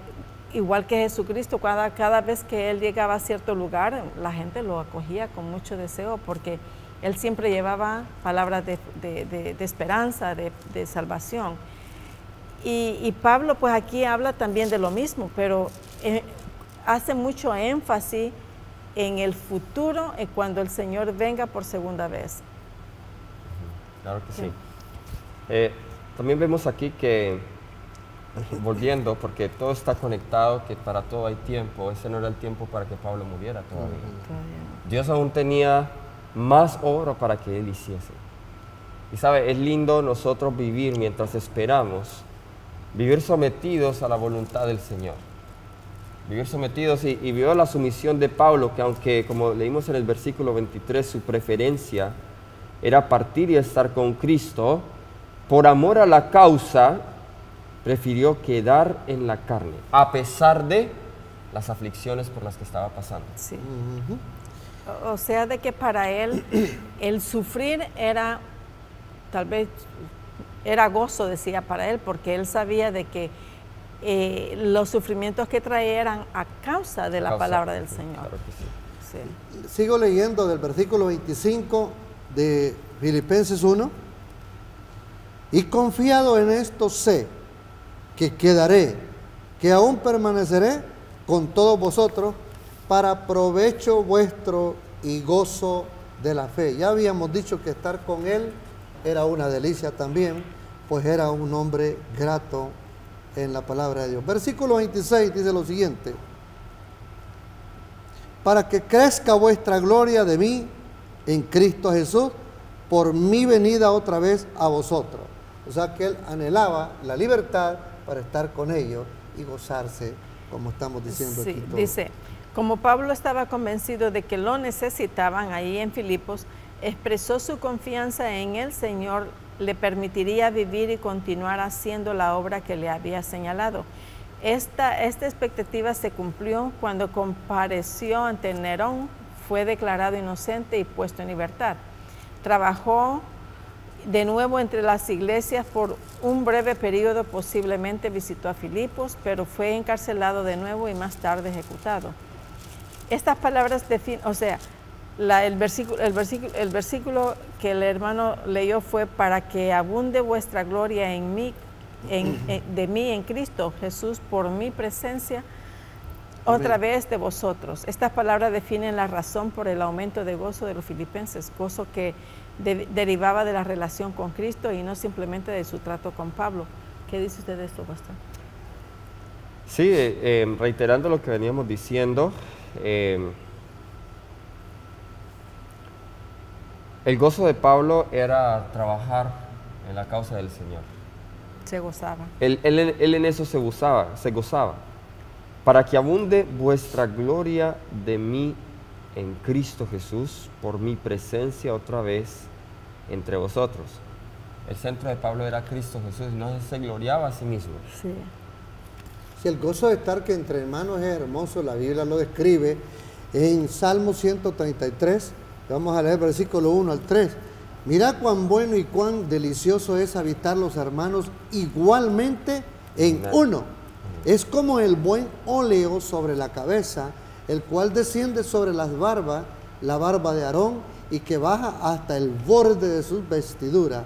igual que Jesucristo, cada vez que él llegaba a cierto lugar, la gente lo acogía con mucho deseo, porque él siempre llevaba palabras de esperanza, de salvación. Y Pablo, pues aquí habla también de lo mismo, pero hace mucho énfasis en el futuro, cuando el Señor venga por segunda vez. Claro que sí. También vemos aquí que, volviendo, porque todo está conectado, que para todo hay tiempo. Ese no era el tiempo para que Pablo muriera todavía. Dios aún tenía más obra para que él hiciese. Y sabe, es lindo nosotros vivir mientras esperamos, vivir sometidos a la voluntad del Señor. Vivir sometidos y veo la sumisión de Pablo, que aunque, como leímos en el versículo 23, su preferencia era partir y estar con Cristo, por amor a la causa, prefirió quedar en la carne, a pesar de las aflicciones por las que estaba pasando. Sí. O sea, de que para él el sufrir era, tal vez, era gozo, decía para él, porque él sabía de que los sufrimientos que traía eran a causa de la palabra del Señor. Claro que sí. Sí. Sigo leyendo del versículo 25 de Filipenses 1. Y confiado en esto sé que quedaré, que aún permaneceré con todos vosotros para provecho vuestro y gozo de la fe. Ya habíamos dicho que estar con él era una delicia también, pues era un hombre grato en la palabra de Dios. Versículo 26 dice lo siguiente: para que crezca vuestra gloria de mí en Cristo Jesús, por mi venida otra vez a vosotros. O sea que él anhelaba la libertad para estar con ellos y gozarse, como estamos diciendo aquí todos. Dice, como Pablo estaba convencido de que lo necesitaban ahí en Filipos, expresó su confianza en el Señor, le permitiría vivir y continuar haciendo la obra que le había señalado. Esta expectativa se cumplió cuando compareció ante Nerón, fue declarado inocente y puesto en libertad. Trabajó de nuevo entre las iglesias por un breve periodo, posiblemente visitó a Filipos, pero fue encarcelado de nuevo y más tarde ejecutado. Estas palabras definen, o sea, el versículo que el hermano leyó fue para que abunde vuestra gloria en mí, de mí en Cristo Jesús, por mi presencia otra vez de vosotros. Estas palabras definen la razón por el aumento de gozo de los filipenses, gozo que derivaba de la relación con Cristo y no simplemente de su trato con Pablo. ¿Qué dice usted de esto, pastor? Sí, reiterando lo que veníamos diciendo, el gozo de Pablo era trabajar en la causa del Señor. Se gozaba. Él en eso se gozaba. Para que abunde vuestra gloria de mí en Cristo Jesús por mi presencia otra vez entre vosotros. El centro de Pablo era Cristo Jesús, no se gloriaba a sí mismo. Sí. Si el gozo de estar que entre hermanos es hermoso, la Biblia lo describe en Salmo 133, vamos a leer versículo 1 al 3. Mirad cuán bueno y cuán delicioso es habitar los hermanos igualmente en uno. Es como el buen óleo sobre la cabeza, el cual desciende sobre las barbas, la barba de Aarón, y que baja hasta el borde de sus vestiduras,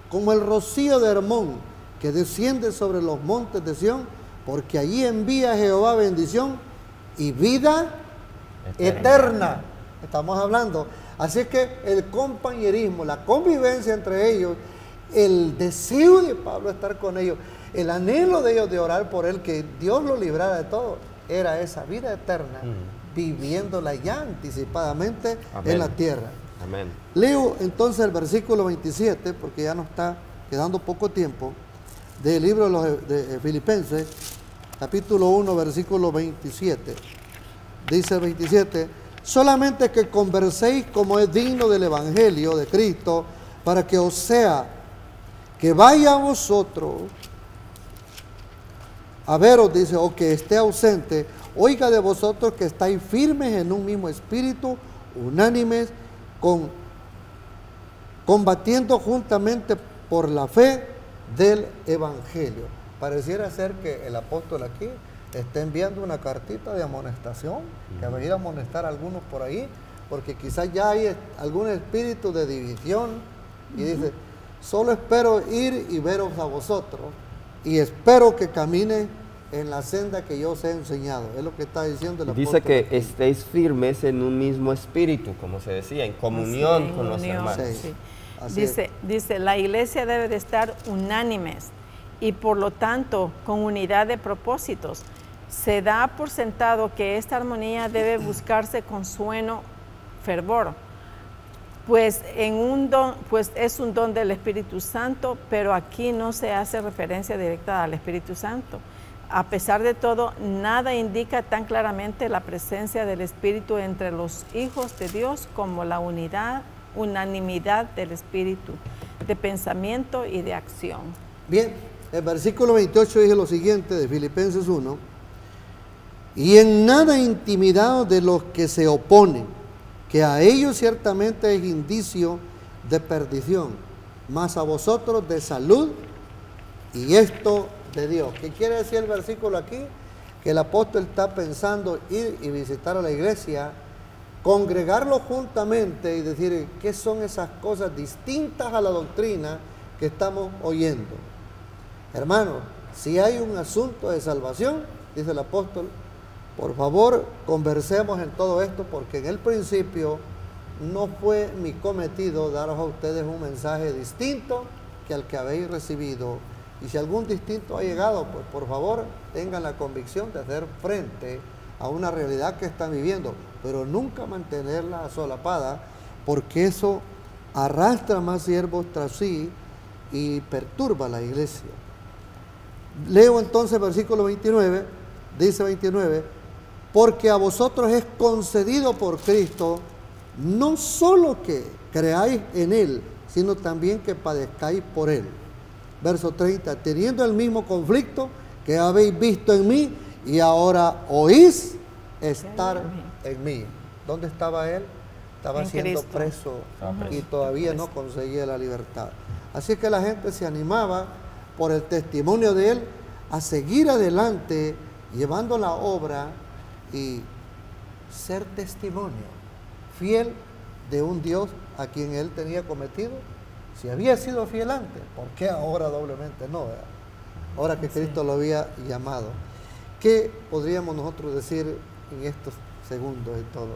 como el rocío de Hermón, que desciende sobre los montes de Sión, porque allí envía Jehová bendición y vida eterna. Estamos hablando. Así es que el compañerismo, la convivencia entre ellos, el deseo de Pablo estar con ellos, el anhelo de ellos de orar por él, que Dios lo librara de todo, era esa vida eterna, viviéndola ya anticipadamente en la tierra. Amén. Leo entonces el versículo 27, porque ya nos está quedando poco tiempo, del libro de Filipenses, capítulo 1, versículo 27. Dice el 27, solamente que converséis como es digno del Evangelio de Cristo, para que os sea que vaya a vosotros a veros, dice, o que esté ausente, oiga de vosotros que estáis firmes en un mismo espíritu, unánimes, combatiendo juntamente por la fe del Evangelio. Pareciera ser que el apóstol aquí está enviando una cartita de amonestación, que va a ir a amonestar a algunos por ahí, porque quizás ya hay algún espíritu de división, y dice, solo espero ir y veros a vosotros, y espero que camine en la senda que yo os he enseñado. Es lo que está diciendo el apóstol. Dice que estéis firmes en un mismo espíritu, como se decía, en comunión con los hermanos. Sí. Dice, la iglesia debe de estar unánimes y por lo tanto con unidad de propósitos. Se da por sentado que esta armonía debe buscarse con sueno fervor, pues es un don del Espíritu Santo, pero aquí no se hace referencia directa al Espíritu Santo. A pesar de todo, nada indica tan claramente la presencia del Espíritu entre los hijos de Dios como la unanimidad del Espíritu, de pensamiento y de acción. Bien, el versículo 28 dice lo siguiente de Filipenses 1, y en nada intimidados de los que se oponen, que a ellos ciertamente es indicio de perdición, mas a vosotros de salud, y esto de Dios. ¿Qué quiere decir el versículo aquí? Que el apóstol está pensando ir y visitar a la iglesia, congregarlo juntamente y decir qué son esas cosas distintas a la doctrina que estamos oyendo. Hermanos, si hay un asunto de salvación, dice el apóstol, por favor conversemos en todo esto, porque en el principio no fue mi cometido daros a ustedes un mensaje distinto que al que habéis recibido. Y si algún distinto ha llegado, pues por favor tengan la convicción de hacer frente a una realidad que están viviendo, pero nunca mantenerla solapada, porque eso arrastra más siervos tras sí y perturba a la iglesia. Leo entonces versículo 29, dice 29, porque a vosotros es concedido por Cristo no solo que creáis en Él, sino también que padezcáis por Él. Verso 30, teniendo el mismo conflicto que habéis visto en mí y ahora oís estar en mí. ¿Dónde estaba él? Estaba en siendo Cristo. preso y todavía no conseguía la libertad. Así que la gente se animaba por el testimonio de él a seguir adelante llevando la obra y ser testimonio fiel de un Dios a quien él tenía cometido. Si había sido fiel antes, ¿por qué ahora doblemente no? ¿Verdad? Ahora que Cristo lo había llamado. ¿Qué podríamos nosotros decir en estos segundos y todo?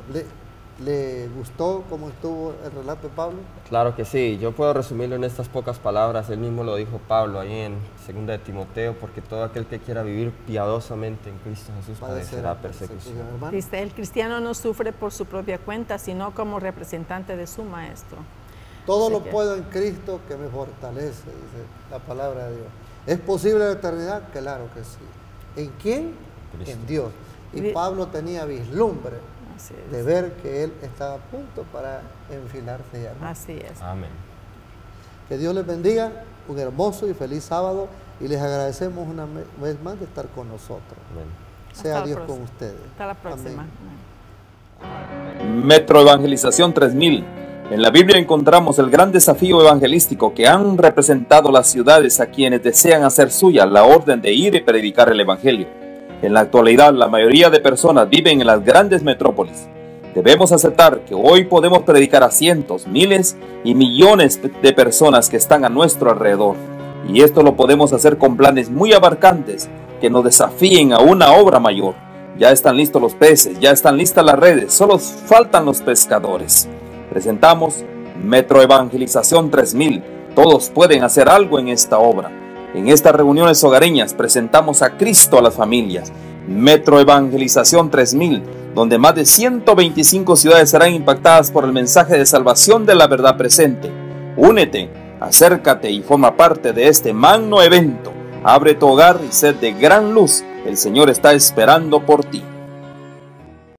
¿Le gustó cómo estuvo el relato de Pablo? Claro que sí, yo puedo resumirlo en estas pocas palabras. Él mismo lo dijo Pablo ahí en 2 de Timoteo, porque todo aquel que quiera vivir piadosamente en Cristo Jesús padecerá persecución. Dice, el cristiano no sufre por su propia cuenta, sino como representante de su maestro. Todo lo puedo en Cristo que me fortalece, dice la palabra de Dios. ¿Es posible la eternidad? Claro que sí. ¿En quién? Cristo. En Dios. Y Pablo tenía vislumbre Así es. de ver que Él está a punto para enfilarse ya, ¿no? Así es. Amén. Que Dios les bendiga, un hermoso y feliz sábado, y les agradecemos una vez más de estar con nosotros. Amén. Sea Hasta la Dios próxima. con ustedes. Hasta la próxima. Amén. Metro Evangelización 3000. En la Biblia encontramos el gran desafío evangelístico que han representado las ciudades a quienes desean hacer suya la orden de ir y predicar el Evangelio. En la actualidad, la mayoría de personas viven en las grandes metrópolis. Debemos aceptar que hoy podemos predicar a cientos, miles y millones de personas que están a nuestro alrededor. Y esto lo podemos hacer con planes muy abarcantes que nos desafíen a una obra mayor. Ya están listos los peces, ya están listas las redes, solo faltan los pescadores. Presentamos Metro Evangelización 3000. Todos pueden hacer algo en esta obra. En estas reuniones hogareñas presentamos a Cristo a las familias. Metro Evangelización 3000, donde más de 125 ciudades serán impactadas por el mensaje de salvación de la verdad presente. Únete, acércate y forma parte de este magno evento. Abre tu hogar y sed de gran luz. El Señor está esperando por ti.